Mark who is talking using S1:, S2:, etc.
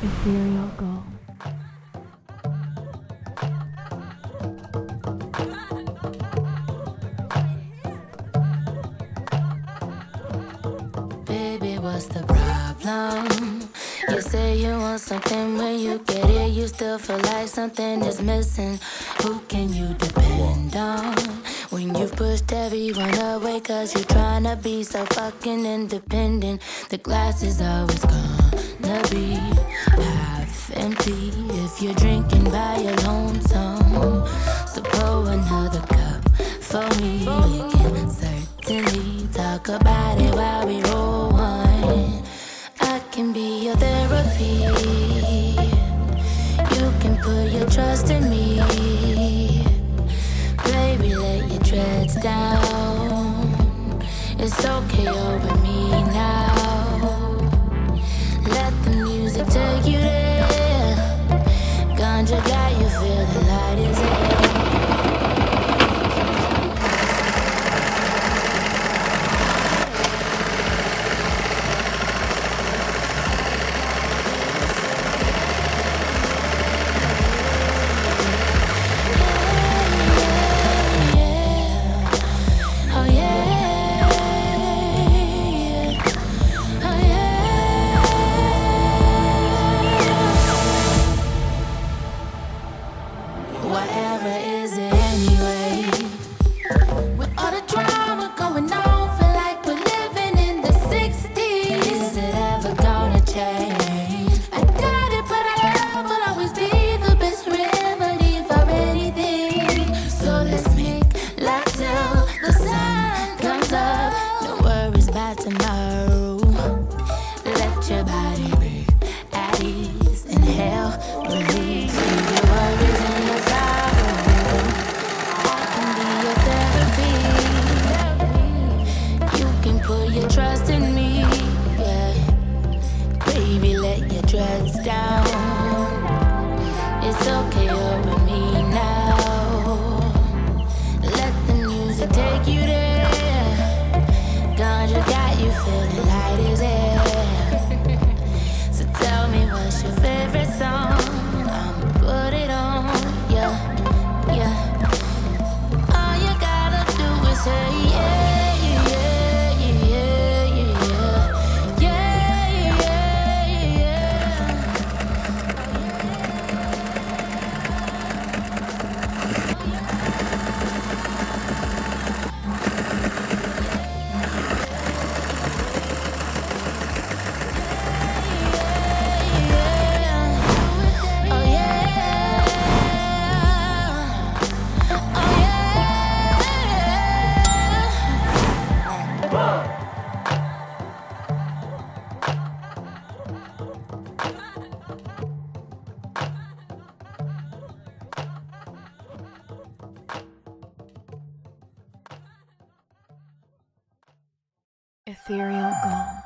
S1: Ethereal Gull.
S2: Baby, what's the problem? You say you want something, when you get it, you still feel like something is missing. Who can you depend on when you've pushed everyone away? Cause you're trying to be so fucking independent. The glass is always gonna be half empty if you're drinking by your lonesome. So pour another cup for me. We can certainly talk about it while we roll one. I can be your therapy. You can put your trust in me. Baby, let your dreads down. It's okay over me now. Let the music take you there. Ganja got you feel the light is there. Whatever is it anyway? With all the drama going on, feel like we're living in the 60s. Is it ever gonna change? I doubt it, but our love will always be the best remedy for anything. So let's make love till the sun comes up. No worries about tomorrow. Let your body be at ease. Inhale, release. Leave your worries in your sorrow. I can be your therapy. You can put your trust in me. Yeah. Baby, let your dreads down. It's okay over me now. Let the music take you there. Ganja got you feeling light as air. So tell me what's your favorite song? I'ma put it on, yeah, yeah. All you gotta do is say yeah, yeah, yeah, yeah, yeah, yeah, yeah, yeah. Oh yeah, oh
S1: Ethereal Gull.